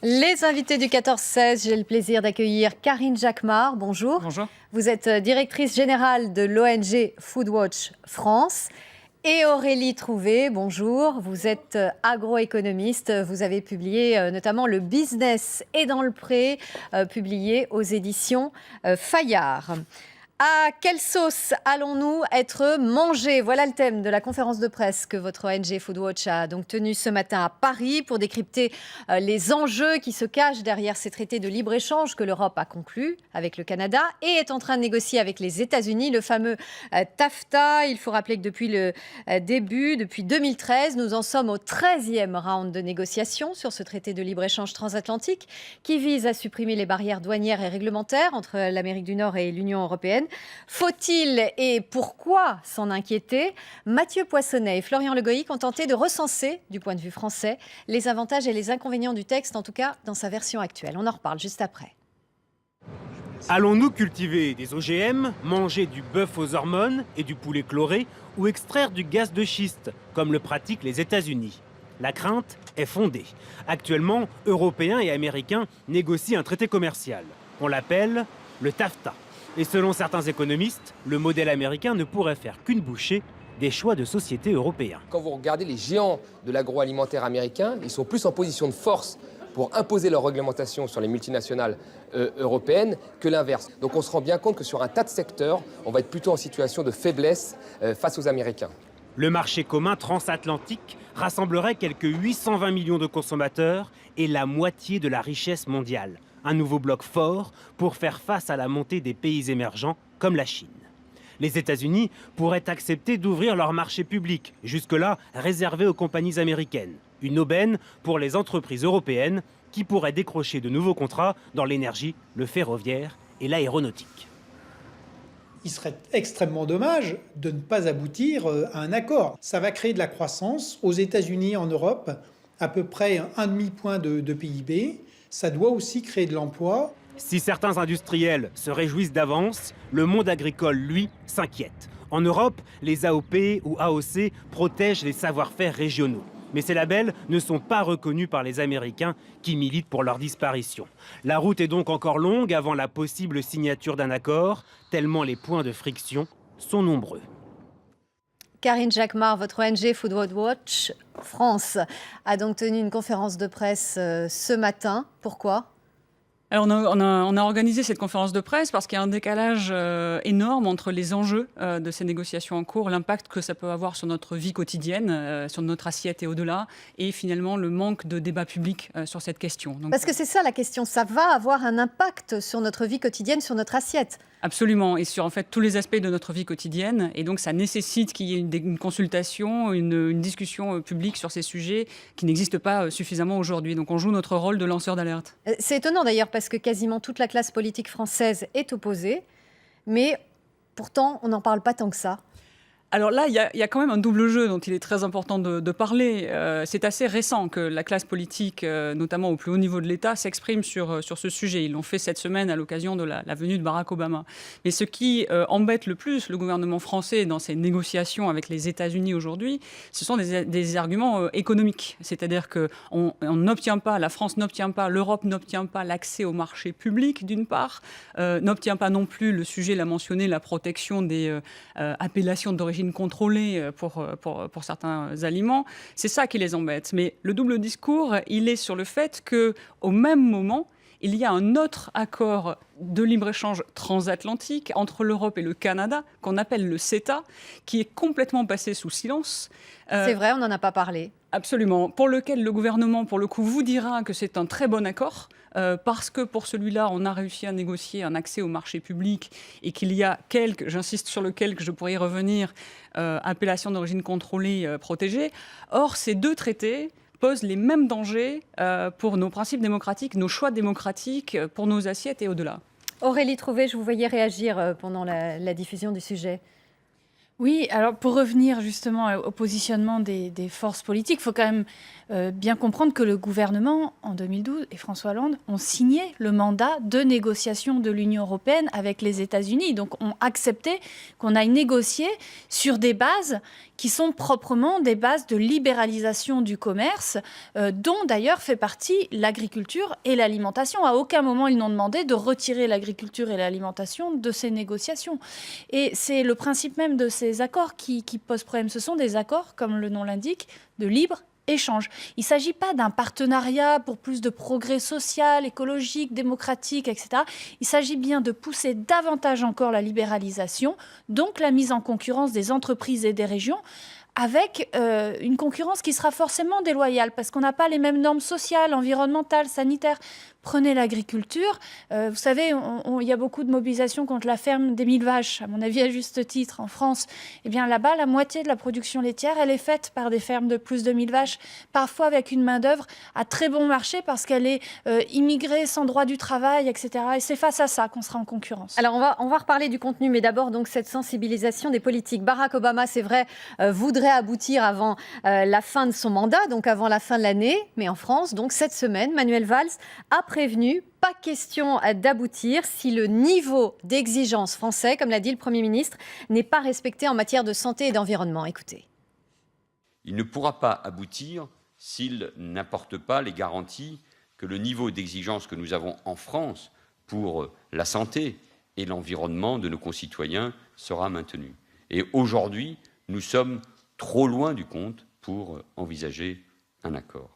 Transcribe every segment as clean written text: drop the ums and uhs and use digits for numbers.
Les invités du 14-16, j'ai le plaisir d'accueillir Karine Jacquemart. Bonjour. Bonjour. Vous êtes directrice générale de l'ONG Foodwatch France. Et Aurélie Trouvé, bonjour. Vous êtes agroéconomiste. Vous avez publié notamment Le Business est dans le pré, publié aux éditions Fayard. À quelle sauce allons-nous être mangés? Voilà le thème de la conférence de presse que votre ONG Foodwatch a donc tenue ce matin à Paris pour décrypter les enjeux qui se cachent derrière ces traités de libre-échange que l'Europe a conclus avec le Canada et est en train de négocier avec les États-Unis, le fameux TAFTA. Il faut rappeler que depuis le début, depuis 2013, nous en sommes au 13e round de négociations sur ce traité de libre-échange transatlantique qui vise à supprimer les barrières douanières et réglementaires entre l'Amérique du Nord et l'Union européenne. Faut-il et pourquoi s'en inquiéter? Mathieu Poissonnet et Florian Le Goïc ont tenté de recenser, du point de vue français, les avantages et les inconvénients du texte, en tout cas dans sa version actuelle. On en reparle juste après. Allons-nous cultiver des OGM, manger du bœuf aux hormones et du poulet chloré ou extraire du gaz de schiste, comme le pratiquent les États-Unis? La crainte est fondée. Actuellement, Européens et Américains négocient un traité commercial. On l'appelle le TAFTA. Et selon certains économistes, le modèle américain ne pourrait faire qu'une bouchée des choix de société européens. Quand vous regardez les géants de l'agroalimentaire américain, ils sont plus en position de force pour imposer leur réglementation sur les multinationales européennes que l'inverse. Donc on se rend bien compte que sur un tas de secteurs, on va être plutôt en situation de faiblesse face aux Américains. Le marché commun transatlantique rassemblerait quelques 820 millions de consommateurs et la moitié de la richesse mondiale. Un nouveau bloc fort pour faire face à la montée des pays émergents comme la Chine. Les États-Unis pourraient accepter d'ouvrir leur marché public, jusque-là réservé aux compagnies américaines. Une aubaine pour les entreprises européennes qui pourraient décrocher de nouveaux contrats dans l'énergie, le ferroviaire et l'aéronautique. Il serait extrêmement dommage de ne pas aboutir à un accord. Ça va créer de la croissance aux États-Unis et en Europe, à peu près un demi-point de PIB. Ça doit aussi créer de l'emploi. Si certains industriels se réjouissent d'avance, le monde agricole, lui, s'inquiète. En Europe, les AOP ou AOC protègent les savoir-faire régionaux. Mais ces labels ne sont pas reconnus par les Américains qui militent pour leur disparition. La route est donc encore longue avant la possible signature d'un accord, tellement les points de friction sont nombreux. Karine Jacquemart, votre ONG Foodwatch France a donc tenu une conférence de presse ce matin. Pourquoi ? Alors on a organisé cette conférence de presse parce qu'il y a un décalage énorme entre les enjeux de ces négociations en cours, l'impact que ça peut avoir sur notre vie quotidienne, sur notre assiette et au-delà, et finalement le manque de débat public sur cette question. Donc, parce que c'est ça la question, ça va avoir un impact sur notre vie quotidienne, sur notre assiette. Absolument, et sur en fait tous les aspects de notre vie quotidienne, et donc ça nécessite qu'il y ait une consultation, une discussion publique sur ces sujets qui n'existent pas suffisamment aujourd'hui. Donc on joue notre rôle de lanceur d'alerte. C'est étonnant d'ailleurs parce que quasiment toute la classe politique française est opposée, mais pourtant on n'en parle pas tant que ça. Alors là, il y a quand même un double jeu dont il est très important de parler. C'est assez récent que la classe politique, notamment au plus haut niveau de l'État, s'exprime sur ce sujet. Ils l'ont fait cette semaine à l'occasion de la venue de Barack Obama. Mais ce qui embête le plus le gouvernement français dans ses négociations avec les États-Unis aujourd'hui, ce sont des arguments économiques. C'est-à-dire qu'on n'obtient pas, la France n'obtient pas, l'Europe n'obtient pas l'accès au marché public, d'une part, n'obtient pas non plus, le sujet l'a mentionné, la protection des appellations d'origine contrôlée pour certains aliments. C'est ça qui les embête. Mais le double discours, il est sur le fait qu'au même moment, il y a un autre accord de libre-échange transatlantique entre l'Europe et le Canada, qu'on appelle le CETA, qui est complètement passé sous silence. C'est vrai, on n'en a pas parlé. Absolument. Pour lequel le gouvernement, pour le coup, vous dira que c'est un très bon accord, parce que pour celui-là, on a réussi à négocier un accès au marché public et qu'il y a quelques, j'insiste sur lequel que je pourrais y revenir, appellations d'origine contrôlée protégées. Or, ces deux traités posent les mêmes dangers pour nos principes démocratiques, nos choix démocratiques, pour nos assiettes et au-delà. Aurélie Trouvé, je vous voyais réagir pendant la diffusion du sujet. Oui, alors pour revenir justement au positionnement des forces politiques, il faut quand même bien comprendre que le gouvernement, en 2012, et François Hollande, ont signé le mandat de négociation de l'Union européenne avec les États-Unis. Donc, ont accepté qu'on aille négocier sur des bases qui sont proprement des bases de libéralisation du commerce, dont d'ailleurs fait partie l'agriculture et l'alimentation. À aucun moment, ils n'ont demandé de retirer l'agriculture et l'alimentation de ces négociations. Et c'est le principe même de ces accords qui pose problème. Ce sont des accords, comme le nom l'indique, de libre échange. Il ne s'agit pas d'un partenariat pour plus de progrès social, écologique, démocratique, etc. Il s'agit bien de pousser davantage encore la libéralisation, donc la mise en concurrence des entreprises et des régions, avec une concurrence qui sera forcément déloyale, parce qu'on n'a pas les mêmes normes sociales, environnementales, sanitaires. Prenez l'agriculture. Vous savez, il y a beaucoup de mobilisation contre la ferme des 1000 vaches, à mon avis à juste titre, en France. Eh bien là-bas, la moitié de la production laitière, elle est faite par des fermes de plus de 1000 vaches, parfois avec une main-d'œuvre à très bon marché parce qu'elle est immigrée sans droit du travail, etc. Et c'est face à ça qu'on sera en concurrence. Alors on va reparler du contenu, mais d'abord donc cette sensibilisation des politiques. Barack Obama, c'est vrai, voudrait aboutir avant la fin de son mandat, donc avant la fin de l'année. Mais en France, donc cette semaine, Manuel Valls a prévenu, pas question d'aboutir si le niveau d'exigence français, comme l'a dit le Premier ministre, n'est pas respecté en matière de santé et d'environnement. Écoutez. Il ne pourra pas aboutir s'il n'apporte pas les garanties que le niveau d'exigence que nous avons en France pour la santé et l'environnement de nos concitoyens sera maintenu. Et aujourd'hui, nous sommes trop loin du compte pour envisager un accord.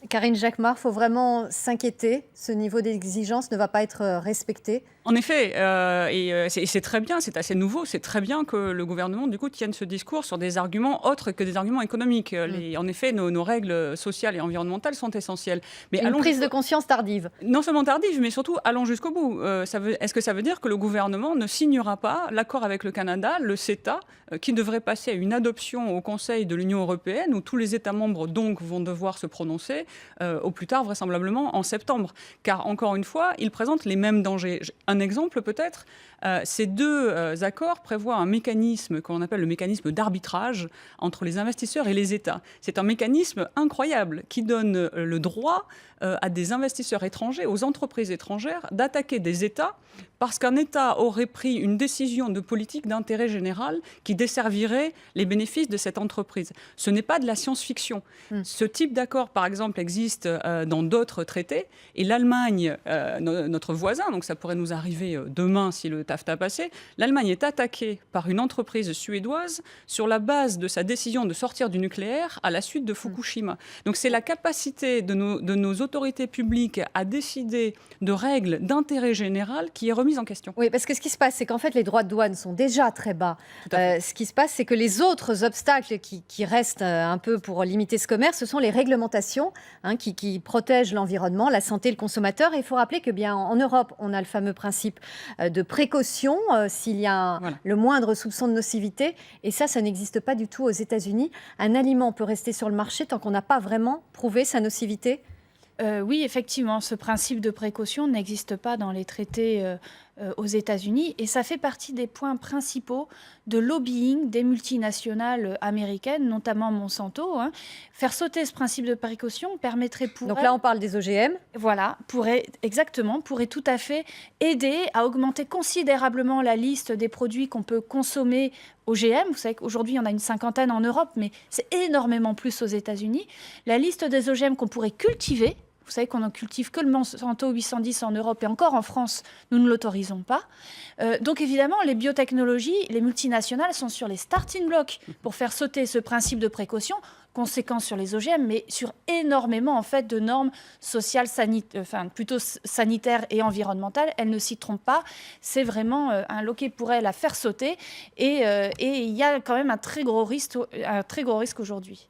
Karine Jacquemart, il faut vraiment s'inquiéter. Ce niveau d'exigence ne va pas être respecté. En effet, et c'est très bien, c'est assez nouveau, c'est très bien que le gouvernement, du coup, tienne ce discours sur des arguments autres que des arguments économiques. En effet, nos règles sociales et environnementales sont essentielles. Mais une prise de conscience tardive. Non seulement tardive, mais surtout allons jusqu'au bout. Est-ce que ça veut dire que le gouvernement ne signera pas l'accord avec le Canada, le CETA, qui devrait passer à une adoption au Conseil de l'Union européenne, où tous les États membres donc vont devoir se prononcer, au plus tard vraisemblablement en septembre. Car encore une fois, ils présentent les mêmes dangers. Un exemple peut-être, ces deux accords prévoient un mécanisme qu'on appelle le mécanisme d'arbitrage entre les investisseurs et les États. C'est un mécanisme incroyable qui donne le droit à des investisseurs étrangers, aux entreprises étrangères, d'attaquer des États parce qu'un État aurait pris une décision de politique d'intérêt général qui desservirait les bénéfices de cette entreprise. Ce n'est pas de la science-fiction. Ce type d'accord, par exemple, existe dans d'autres traités, et l'Allemagne, notre voisin, donc ça pourrait nous arriver demain si le TAFTA passait, l'Allemagne est attaquée par une entreprise suédoise sur la base de sa décision de sortir du nucléaire à la suite de Fukushima. Donc c'est la capacité de nos autorités publiques à décider de règles d'intérêt général qui est remise en question. Oui, parce que ce qui se passe, c'est qu'en fait, les droits de douane sont déjà très bas. Ce qui se passe, c'est que les autres obstacles qui restent un peu pour limiter ce commerce, ce sont les réglementations qui protègent l'environnement, la santé, le consommateur. Et il faut rappeler que bien en Europe, on a le fameux principe de précaution s'il y a le moindre soupçon de nocivité. Et ça n'existe pas du tout aux États-Unis. Un aliment peut rester sur le marché tant qu'on n'a pas vraiment prouvé sa nocivité. Oui, effectivement, ce principe de précaution n'existe pas dans les traités aux États-Unis et ça fait partie des points principaux de lobbying des multinationales américaines, notamment Monsanto. Faire sauter ce principe de précaution permettrait pour Donc là, on parle des OGM. Voilà, pourrait tout à fait aider à augmenter considérablement la liste des produits qu'on peut consommer OGM. Vous savez qu'aujourd'hui, il y en a une 50aine en Europe, mais c'est énormément plus aux États-Unis. La liste des OGM qu'on pourrait cultiver. Vous savez qu'on n'en cultive que le Monsanto 810 en Europe et encore en France, nous ne l'autorisons pas. Donc évidemment, les biotechnologies, les multinationales sont sur les starting blocks pour faire sauter ce principe de précaution, conséquences sur les OGM, mais sur énormément en fait de normes sociales, plutôt sanitaires et environnementales. Elles ne s'y trompent pas. C'est vraiment un loquet pour elles à faire sauter. Et il y a quand même un très gros risque aujourd'hui.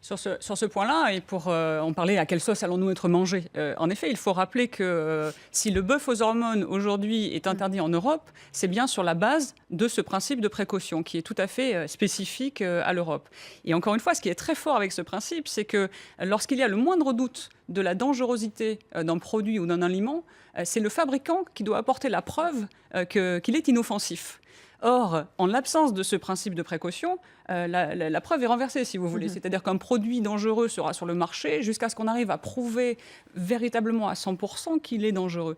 Sur ce point-là, et pour en parler, à quelle sauce allons-nous être mangés ? En effet, il faut rappeler que si le bœuf aux hormones aujourd'hui est interdit en Europe, c'est bien sur la base de ce principe de précaution qui est tout à fait spécifique à l'Europe. Et encore une fois, ce qui est très fort avec ce principe, c'est que lorsqu'il y a le moindre doute de la dangerosité d'un produit ou d'un aliment, c'est le fabricant qui doit apporter la preuve qu'il est inoffensif. Or, en l'absence de ce principe de précaution, la preuve est renversée, si vous voulez. C'est-à-dire qu'un produit dangereux sera sur le marché jusqu'à ce qu'on arrive à prouver véritablement à 100% qu'il est dangereux.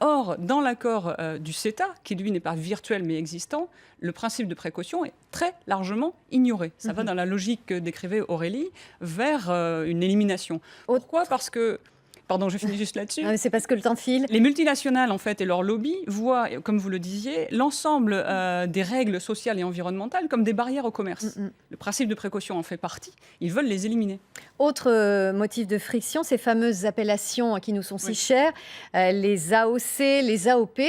Or, dans l'accord du CETA, qui lui n'est pas virtuel mais existant, le principe de précaution est très largement ignoré. Ça va dans la logique que décrivait Aurélie vers une élimination. Pourquoi ? Parce que... Pardon, je finis juste là-dessus. C'est parce que le temps file. Les multinationales, en fait, et leurs lobbies voient, comme vous le disiez, l'ensemble des règles sociales et environnementales comme des barrières au commerce. Le principe de précaution en fait partie. Ils veulent les éliminer. Autre motif de friction, ces fameuses appellations qui nous sont si chères, les AOC, les AOP,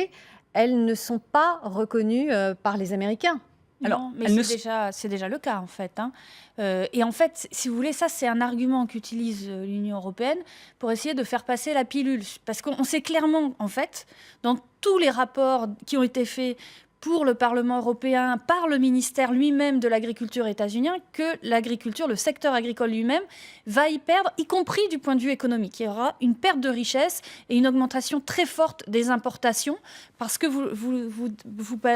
elles ne sont pas reconnues par les Américains. Alors, mais c'est déjà le cas, en fait. Et en fait, si vous voulez, ça, c'est un argument qu'utilise l'Union européenne pour essayer de faire passer la pilule. Parce qu'on sait clairement, en fait, dans tous les rapports qui ont été faits pour le Parlement européen, par le ministère lui-même de l'agriculture états-unien, que l'agriculture, le secteur agricole lui-même, va y perdre, y compris du point de vue économique. Il y aura une perte de richesse et une augmentation très forte des importations, parce que vous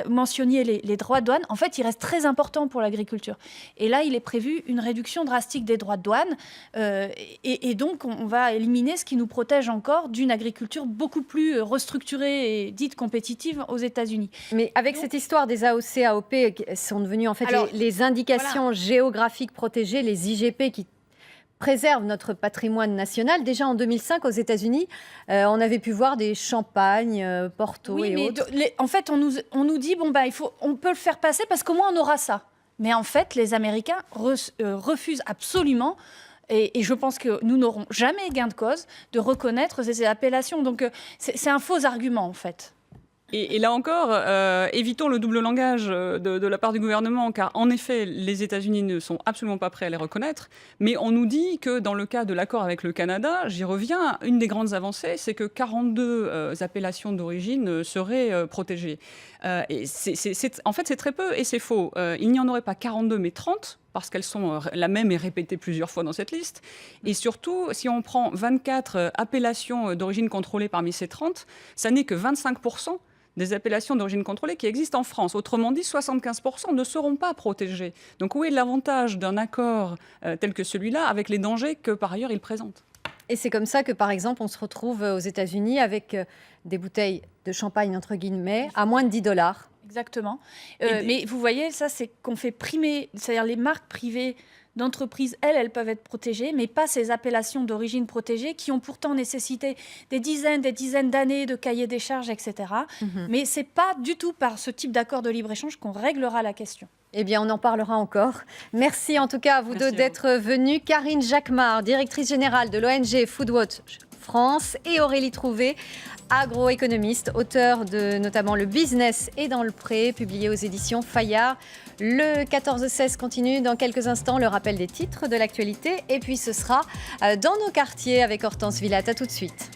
mentionniez les droits de douane. En fait, ils restent très importants pour l'agriculture. Et là, il est prévu une réduction drastique des droits de douane. Et donc, on va éliminer ce qui nous protège encore d'une agriculture beaucoup plus restructurée et dite compétitive aux États-Unis. Mais avec cette histoire des AOC, AOP, qui sont devenues en fait les indications géographiques protégées, les IGP qui préservent notre patrimoine national. Déjà en 2005, aux États-Unis, on avait pu voir des champagnes, Porto et autres. En fait, on nous dit on peut le faire passer parce qu'au moins on aura ça. Mais en fait, les Américains refusent absolument. Et je pense que nous n'aurons jamais gain de cause de reconnaître ces appellations. Donc c'est un faux argument en fait. Et là encore, évitons le double langage de la part du gouvernement, car en effet, les États-Unis ne sont absolument pas prêts à les reconnaître. Mais on nous dit que dans le cas de l'accord avec le Canada, j'y reviens, une des grandes avancées, c'est que 42 appellations d'origine seraient protégées. Et en fait, c'est très peu et c'est faux. Il n'y en aurait pas 42, mais 30. Parce qu'elles sont la même et répétées plusieurs fois dans cette liste. Et surtout, si on prend 24 appellations d'origine contrôlée parmi ces 30, ça n'est que 25% des appellations d'origine contrôlée qui existent en France. Autrement dit, 75% ne seront pas protégées. Donc où est l'avantage d'un accord tel que celui-là avec les dangers que par ailleurs il présente ? Et c'est comme ça que, par exemple, on se retrouve aux États-Unis avec des bouteilles de champagne, entre guillemets, à moins de $10. Exactement. Mais vous voyez, ça, c'est qu'on fait primer, c'est-à-dire les marques privées d'entreprises, elles peuvent être protégées, mais pas ces appellations d'origine protégée qui ont pourtant nécessité des dizaines d'années de cahiers des charges, etc. Mais ce n'est pas du tout par ce type d'accord de libre-échange qu'on réglera la question. Eh bien, on en parlera encore. Merci en tout cas à vous deux d'être venus. Karine Jacquemart, directrice générale de l'ONG Foodwatch France, et Aurélie Trouvé, agroéconomiste, auteur de notamment Le Business et dans le Pré, publié aux éditions Fayard. Le 14-16 continue dans quelques instants, le rappel des titres de l'actualité. Et puis ce sera dans nos quartiers avec Hortense Villatte. À tout de suite.